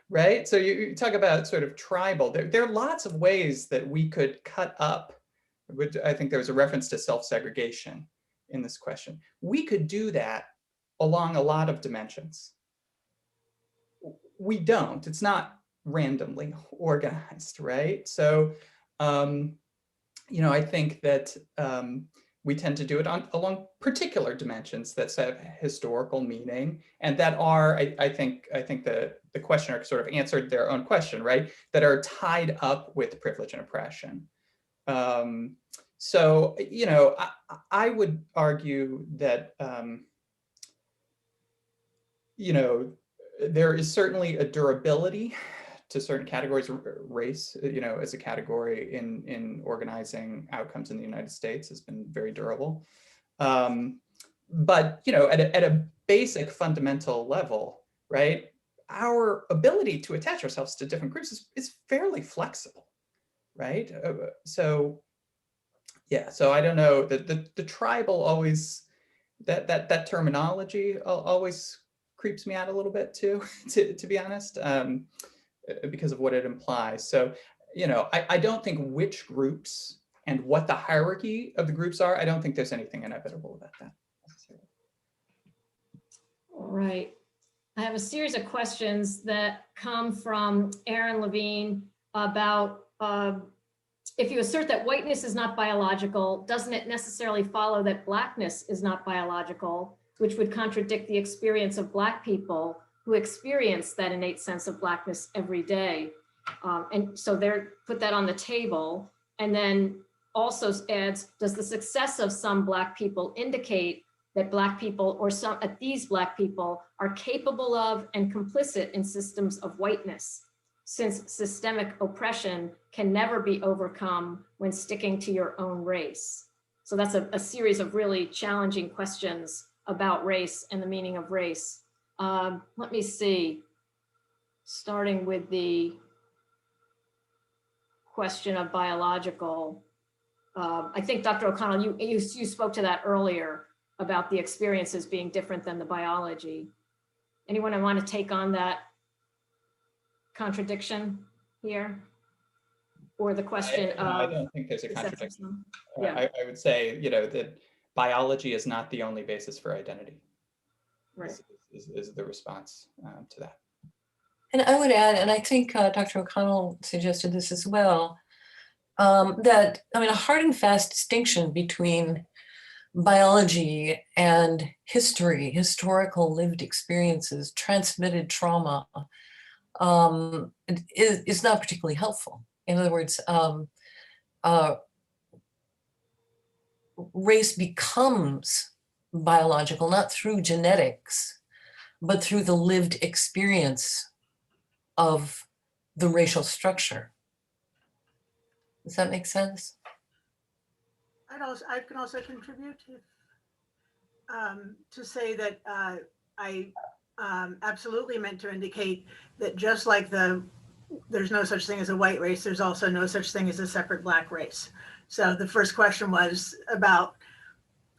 right? So you talk about sort of tribal. There are lots of ways that we could cut up. I think there was a reference to self-segregation in this question. We could do that along a lot of dimensions. We don't. It's not randomly organized, right? So, I think that we tend to do it along particular dimensions that have historical meaning, and that are, I think the questioner sort of answered their own question, right? That are tied up with privilege and oppression. So, I would argue that, there is certainly a durability to certain categories. Race, as a category in organizing outcomes in the United States has been very durable. But, at a basic fundamental level, right, our ability to attach ourselves to different groups is fairly flexible, right? So I don't know, the tribal always, that terminology always creeps me out a little bit too, to be honest, because of what it implies. So, I don't think which groups and what the hierarchy of the groups are, I don't think there's anything inevitable about that. All right. I have a series of questions that come from Aaron Levine about if you assert that whiteness is not biological, doesn't it necessarily follow that Blackness is not biological? which would contradict the experience of Black people who experience that innate sense of Blackness every day. And so they're put that on the table, and then also adds, does the success of some Black people indicate that Black people or these Black people are capable of and complicit in systems of whiteness, since systemic oppression can never be overcome when sticking to your own race? So that's a series of really challenging questions about race and the meaning of race. Let me see, starting with the question of biological. I think Dr. O'Connell, you spoke to that earlier about the experiences being different than the biology. Anyone want to take on that contradiction here? Or the question I of— don't think there's a contradiction. Yeah. I would say, that biology is not the only basis for identity. Right. Is the response to that. And I would add, and I think Dr. O'Connell suggested this as well, that, a hard and fast distinction between biology and history, historical lived experiences, transmitted trauma, is not particularly helpful. In other words, race becomes biological, not through genetics, but through the lived experience of the racial structure. Does that make sense? I can also contribute to say that I absolutely meant to indicate that just like there's no such thing as a white race, there's also no such thing as a separate Black race. So the first question was about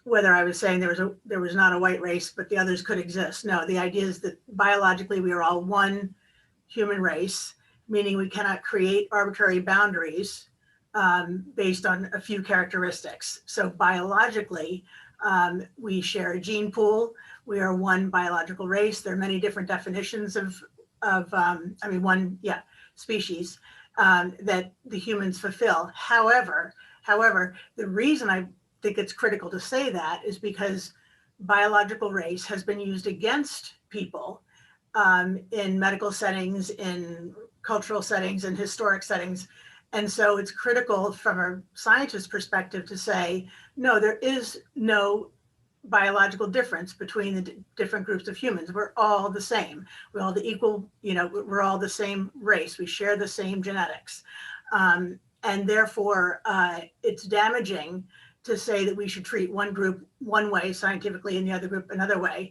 whether I was saying there was not a white race, but the others could exist. No, the idea is that biologically we are all one human race, meaning we cannot create arbitrary boundaries based on a few characteristics. So biologically, we share a gene pool. We are one biological race. There are many different definitions of species that the humans fulfill. However, the reason I think it's critical to say that is because biological race has been used against people in medical settings, in cultural settings, in historic settings. And so it's critical from a scientist's perspective to say, no, there is no biological difference between the different groups of humans. We're all the same. We're all the equal, we're all the same race. We share the same genetics. And therefore, it's damaging to say that we should treat one group one way scientifically and the other group another way.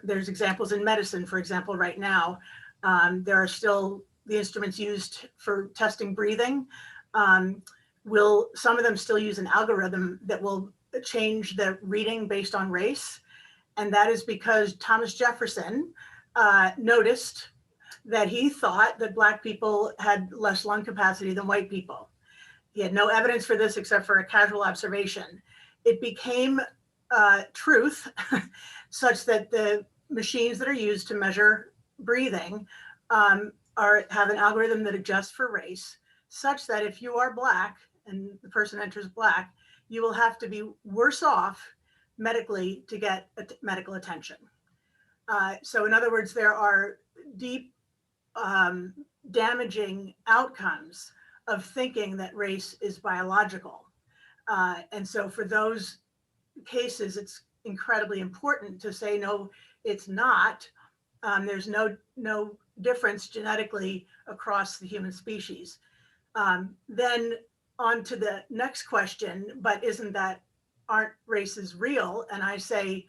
There's examples in medicine, for example, right now, there are still the instruments used for testing breathing. Some of them still use an algorithm that will change the reading based on race. And that is because Thomas Jefferson noticed that he thought that Black people had less lung capacity than white people. He had no evidence for this except for a casual observation. It became truth such that the machines that are used to measure breathing have an algorithm that adjusts for race, such that if you are Black and the person enters Black, you will have to be worse off medically to get medical attention. So in other words, there are deep damaging outcomes of thinking that race is biological. And so for those cases, it's incredibly important to say, no, it's not. There's no difference genetically across the human species. Then on to the next question, but aren't races real? And I say,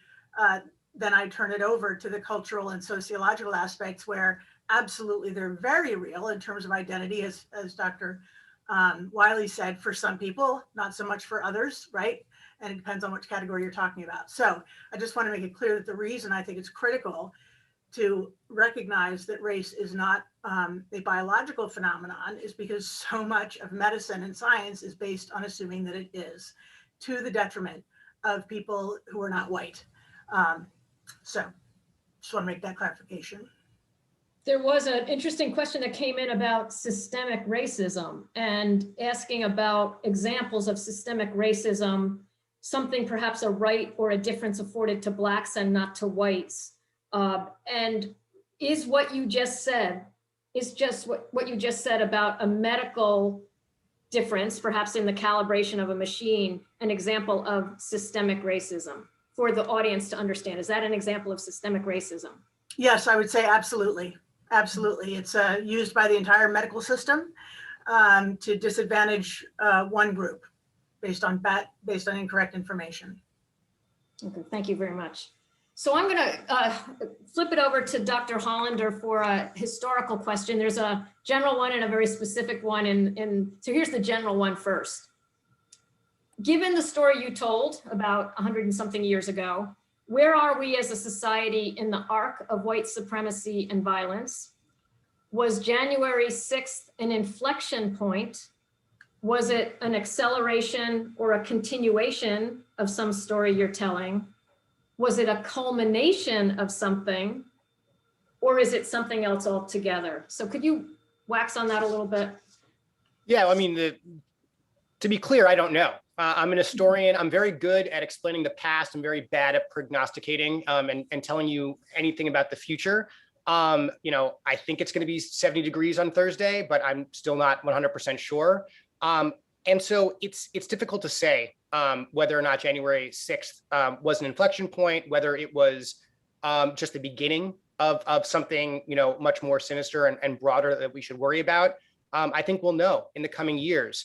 then I turn it over to the cultural and sociological aspects where absolutely they're very real in terms of identity, as Dr. Wiley said, for some people, not so much for others, right? And it depends on which category you're talking about. So I just want to make it clear that the reason I think it's critical to recognize that race is not a biological phenomenon is because so much of medicine and science is based on assuming that it is, to the detriment of people who are not white. So just want to make that clarification. There was an interesting question that came in about systemic racism and asking about examples of systemic racism something perhaps a right or a difference afforded to blacks and not to whites. And is what you just said, what you just said about a medical difference, perhaps in the calibration of a machine, an example of systemic racism for the audience to understand? Is that an example of systemic racism? Yes, I would say absolutely. Absolutely. It's used by the entire medical system to disadvantage one group based on incorrect information. Okay, thank you very much. So I'm going to flip it over to Dr. Hollander for a historical question. There's a general one and a very specific one. So here's the general one first. Given the story you told about 100 and something years ago, where are we as a society in the arc of white supremacy and violence? Was January 6th an inflection point? Was it an acceleration or a continuation of some story you're telling? Was it a culmination of something, or is it something else altogether? So could you wax on that a little bit? Yeah, I mean, to be clear, I don't know. I'm an historian. I'm very good at explaining the past. I'm very bad at prognosticating and telling you anything about the future. I think it's going to be 70 degrees on Thursday, but I'm still not 100% sure. And so it's difficult to say whether or not January 6th was an inflection point, whether it was just the beginning of something, much more sinister and broader that we should worry about. I think we'll know in the coming years.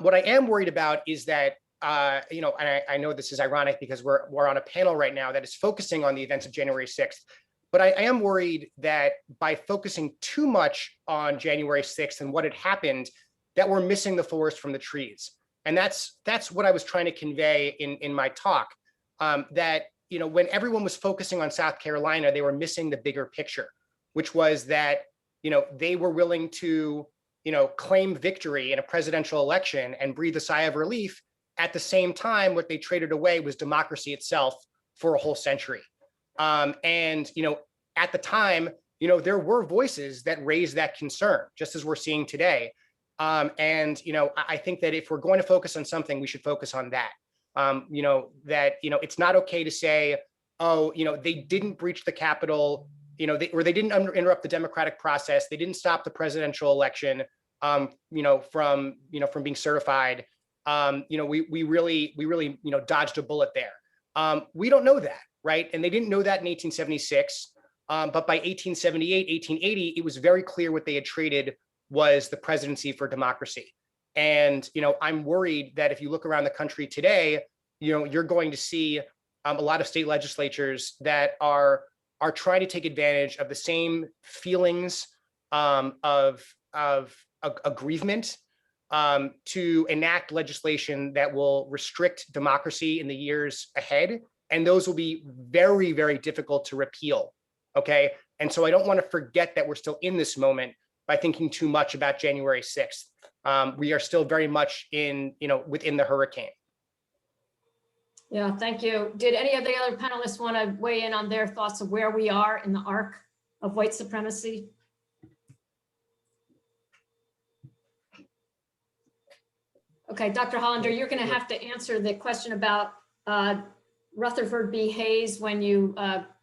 What I am worried about is that, and I know this is ironic because we're on a panel right now that is focusing on the events of January 6th, but I am worried that by focusing too much on January 6th and what had happened, that we're missing the forest from the trees. And that's what I was trying to convey in my talk, that, when everyone was focusing on South Carolina, they were missing the bigger picture, which was that, they were willing to, claim victory in a presidential election and breathe a sigh of relief. At the same time, what they traded away was democracy itself for a whole century. And at the time, there were voices that raised that concern, just as we're seeing today. I think that if we're going to focus on something, we should focus on that. It's not okay to say, they didn't breach the Capitol, they didn't interrupt the democratic process. They didn't stop the presidential election, from being certified. We really, dodged a bullet there. We don't know that, right? And they didn't know that in 1876. But by 1878, 1880, it was very clear what they had traded was the presidency for democracy. And, I'm worried that if you look around the country today, you're going to see a lot of state legislatures that are trying to take advantage of the same feelings of aggrievement to enact legislation that will restrict democracy in the years ahead. And those will be very, very difficult to repeal. Okay. And so I don't want to forget that we're still in this moment by thinking too much about January 6th. We are still very much within the hurricane. Yeah, thank you. Did any of the other panelists want to weigh in on their thoughts of where we are in the arc of white supremacy? Okay, Dr. Hollander, you're going to have to answer the question about Rutherford B. Hayes when you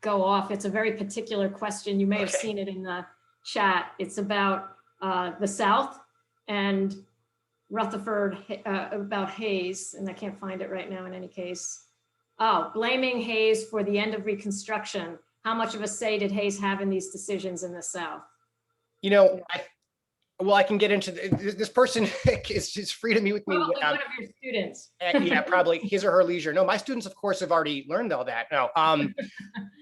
go off. It's a very particular question. You may have seen it in the chat. It's about the South and Rutherford about Hayes, and I can't find it right now in any case. Oh, blaming Hayes for the end of Reconstruction. How much of a say did Hayes have in these decisions in the South? I can get into this person is free to meet with me. Probably one of your students. Yeah, probably his or her leisure. No, my students, of course, have already learned all that. No,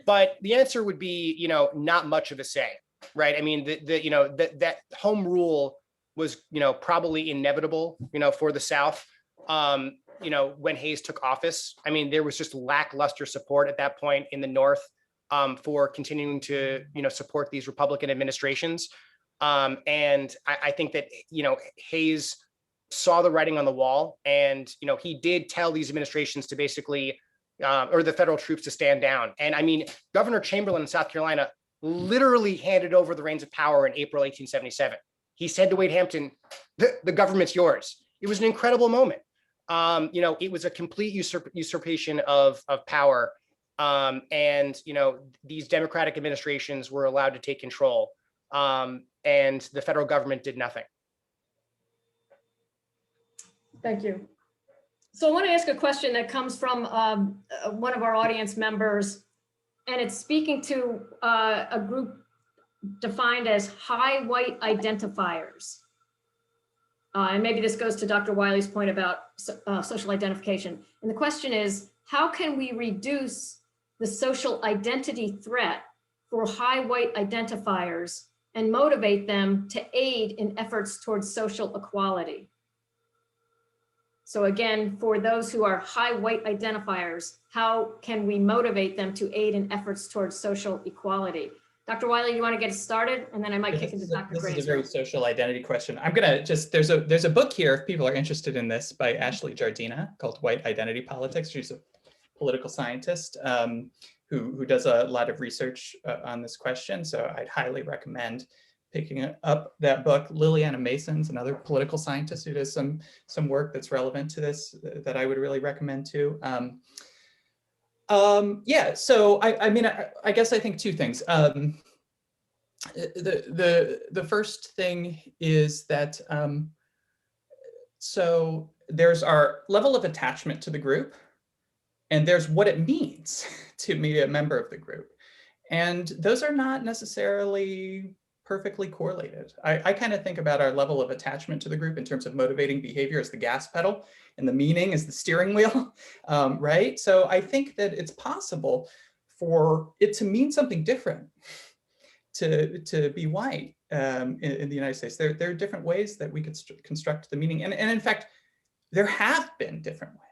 but the answer would be, not much of a say, right? I mean, that home rule was, probably inevitable, for the South, when Hayes took office. I mean, there was just lackluster support at that point in the North for continuing to, support these Republican administrations. And I think that, Hayes saw the writing on the wall and, he did tell these administrations to basically, or the federal troops to stand down. And I mean, Governor Chamberlain in South Carolina literally handed over the reins of power in April 1877. He said to Wade Hampton, the government's yours. It was an incredible moment. it was a complete usurpation of power. And, these democratic administrations were allowed to take control, and the federal government did nothing. Thank you. So I want to ask a question that comes from one of our audience members, and it's speaking to a group defined as high white identifiers. And maybe this goes to Dr. Wiley's point about social identification. And the question is, how can we reduce the social identity threat for high white identifiers and motivate them to aid in efforts towards social equality? So again, for those who are high white identifiers, how can we motivate them to aid in efforts towards social equality? Dr. Wiley, you want to get us started? And then I might kick into Dr. Grant. This is a very social identity question. I'm gonna just, there's a book here, if people are interested in this, by Ashley Jardina called White Identity Politics. She's a political scientist who does a lot of research on this question. So I'd highly recommend picking up that book. Liliana Mason's another political scientist who does some work that's relevant to this that I would really recommend too. Yeah, so I mean, I guess I think two things. The first thing is that so there's our level of attachment to the group, and there's what it means to be a member of the group, and those are not necessarily perfectly correlated. I kind of think about our level of attachment to the group in terms of motivating behavior as the gas pedal and the meaning as the steering wheel, right? So I think that it's possible for it to mean something different to be white in the United States. There are different ways that we could construct the meaning. And in fact, there have been different ways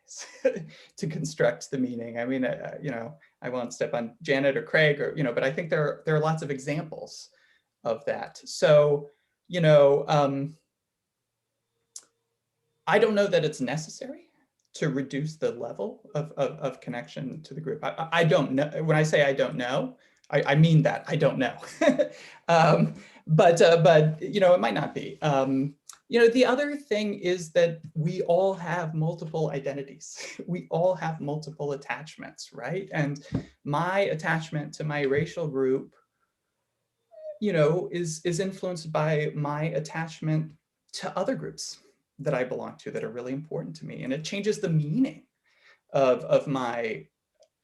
to construct the meaning. I mean, I won't step on Janet or Craig or, but I think there are lots of examples of that. So, I don't know that it's necessary to reduce the level of connection to the group. I don't know. When I say I don't know, I mean that I don't know. But it might not be. The other thing is that we all have multiple identities. We all have multiple attachments, right? And my attachment to my racial group is influenced by my attachment to other groups that I belong to that are really important to me. And it changes the meaning of my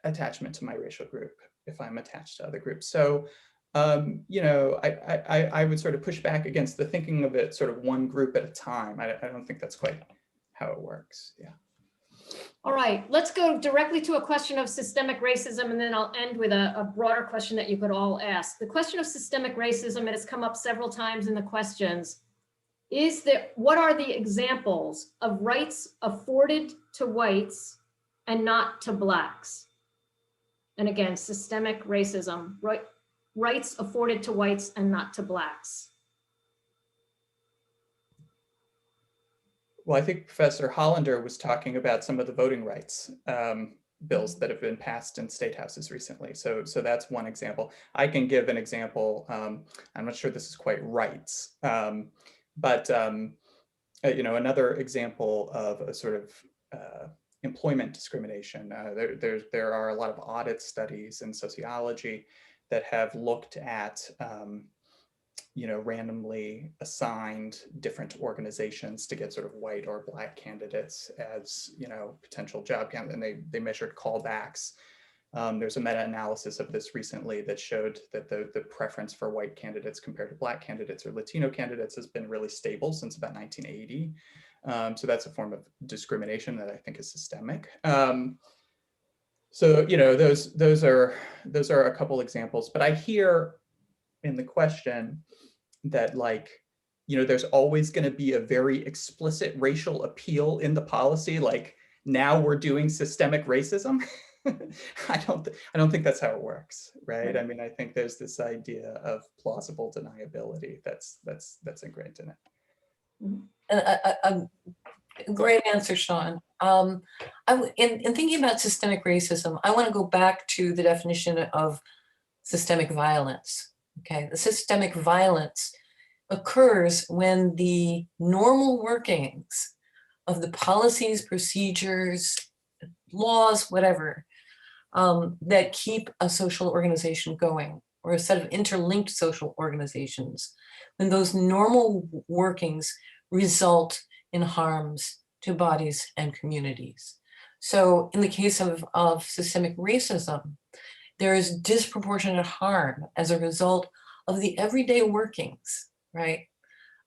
attachment to my racial group if I'm attached to other groups. So, I would sort of push back against the thinking of it sort of one group at a time. I don't think that's quite how it works. Yeah. All right, let's go directly to a question of systemic racism, and then I'll end with a broader question that you could all ask. The question of systemic racism, and it's come up several times in the questions, is that what are the examples of rights afforded to whites and not to Blacks? And again, systemic racism, rights afforded to whites and not to Blacks. Well, I think Professor Hollander was talking about some of the voting rights bills that have been passed in state houses recently. So that's one example. I can give an example. I'm not sure this is quite rights, but another example of a sort of employment discrimination. There are a lot of audit studies in sociology that have looked at randomly assigned different organizations to get sort of white or Black candidates as, potential job candidates, and they measured callbacks. There's a meta-analysis of this recently that showed that the preference for white candidates compared to Black candidates or Latino candidates has been really stable since about 1980. So that's a form of discrimination that I think is systemic. So, those are a couple examples, but I hear in the question that there's always going to be a very explicit racial appeal in the policy. Like now we're doing systemic racism. I don't think that's how it works, right? I mean, I think there's this idea of plausible deniability that's ingrained in it. Great answer, Shaun. In thinking about systemic racism, I want to go back to the definition of systemic violence. Okay, the systemic violence occurs when the normal workings of the policies, procedures, laws, whatever, that keep a social organization going, or a set of interlinked social organizations, when those normal workings result in harms to bodies and communities. So in the case of systemic racism, there is disproportionate harm as a result of the everyday workings, right,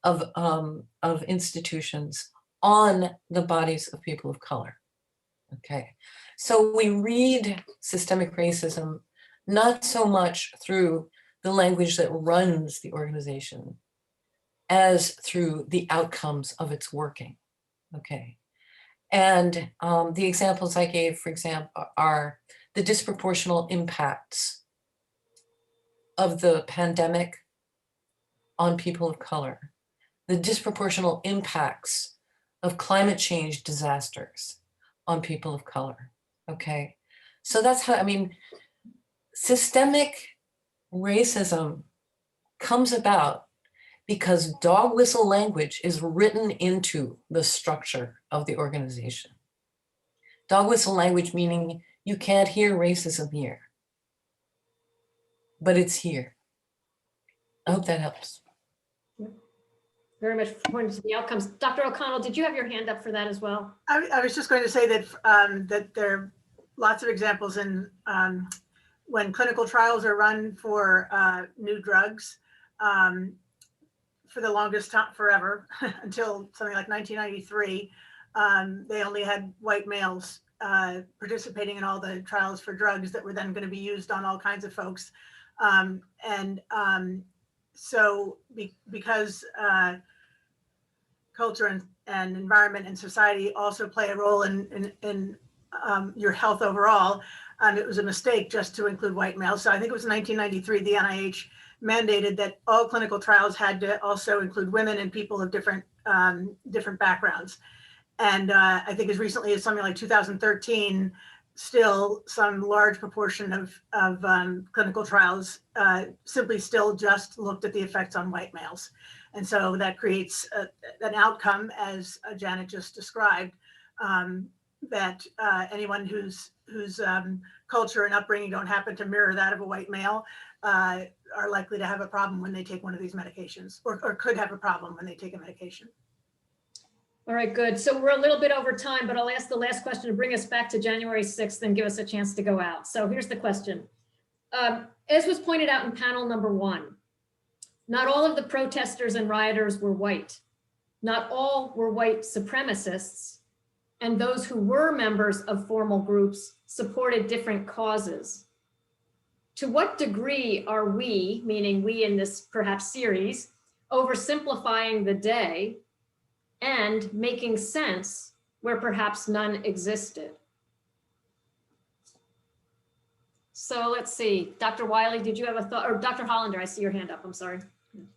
of institutions on the bodies of people of color. Okay, so we read systemic racism not so much through the language that runs the organization as through the outcomes of its working. Okay, and the examples I gave, for example, are the disproportional impacts of the pandemic on people of color, the disproportional impacts of climate change disasters on people of color. Okay, so that's how, I mean, systemic racism comes about because dog whistle language is written into the structure of the organization. Dog whistle language meaning you can't hear racism here, but it's here. I hope that helps. Very much pointing to the outcomes. Dr. O'Connell, did you have your hand up for that as well? I was just going to say that that there are lots of examples in when clinical trials are run for new drugs for the longest time, forever, until something like 1993, they only had white males participating in all the trials for drugs that were then going to be used on all kinds of folks. So because culture and environment and society also play a role in your health overall, it was a mistake just to include white males. So I think it was 1993, the NIH mandated that all clinical trials had to also include women and people of different backgrounds. And I think as recently as something like 2013, still some large proportion of clinical trials simply still just looked at the effects on white males. And so that creates an outcome, as Janet just described, that anyone whose culture and upbringing don't happen to mirror that of a white male are likely to have a problem when they take one of these medications, or could have a problem when they take a medication. All right, good. So we're a little bit over time, but I'll ask the last question to bring us back to January 6th and give us a chance to go out. So here's the question. As was pointed out in panel number 1, not all of the protesters and rioters were white. Not all were white supremacists, and those who were members of formal groups supported different causes. To what degree are we, meaning we in this perhaps series, oversimplifying the day and making sense where perhaps none existed? So let's see, Dr. Wiley, did you have a thought? Or Dr. Hollander, I see your hand up, I'm sorry.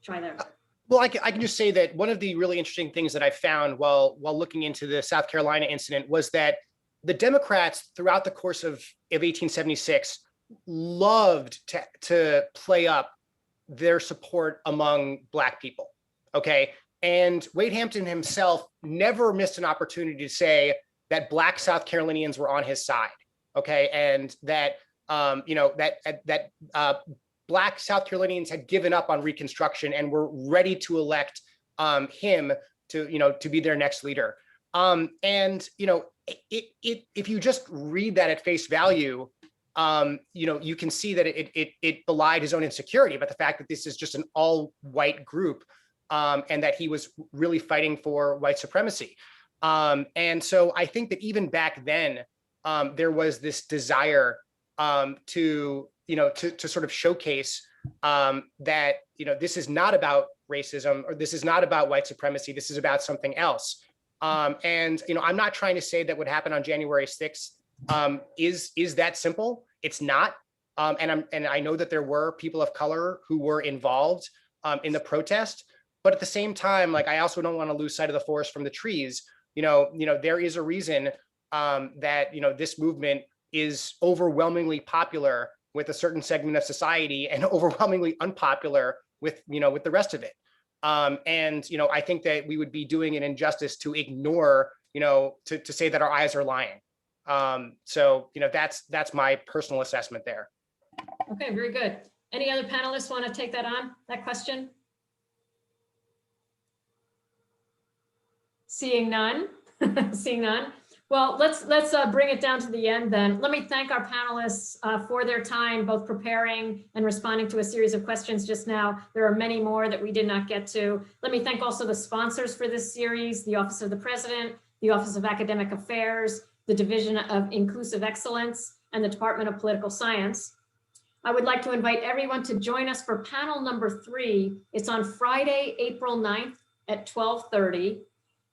Try that. Well, I can just say that one of the really interesting things that I found while looking into the South Carolina incident was that the Democrats throughout the course of 1876 loved to play up their support among Black people, okay? And Wade Hampton himself never missed an opportunity to say that Black South Carolinians were on his side, okay? And that, Black South Carolinians had given up on Reconstruction and were ready to elect him to be their next leader. If you just read that at face value, you can see that it belied his own insecurity about the fact that this is just an all-white group, and that he was really fighting for white supremacy. And so I think that even back then, there was this desire to sort of showcase that, this is not about racism, or this is not about white supremacy, this is about something else. I'm not trying to say that what happened on January 6th is that simple. It's not. And I know that there were people of color who were involved in the protest, but at the same time, like, I also don't want to lose sight of the forest from the trees. There is a reason that, this movement is overwhelmingly popular with a certain segment of society and overwhelmingly unpopular with the rest of it. I think that we would be doing an injustice to ignore to say that our eyes are lying. So, that's my personal assessment there. Okay, very good. Any other panelists want to take that on, that question? Seeing none, seeing none. Well, let's bring it down to the end then. Let me thank our panelists for their time, both preparing and responding to a series of questions just now. There are many more that we did not get to. Let me thank also the sponsors for this series, the Office of the President, the Office of Academic Affairs, the Division of Inclusive Excellence, and the Department of Political Science. I would like to invite everyone to join us for panel number 3. It's on Friday, April 9th at 12:30.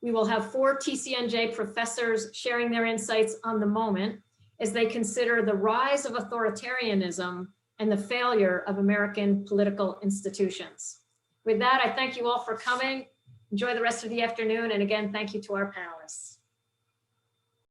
We will have 4 TCNJ professors sharing their insights on the moment as they consider the rise of authoritarianism and the failure of American political institutions. With that, I thank you all for coming. Enjoy the rest of the afternoon. And again, thank you to our panelists.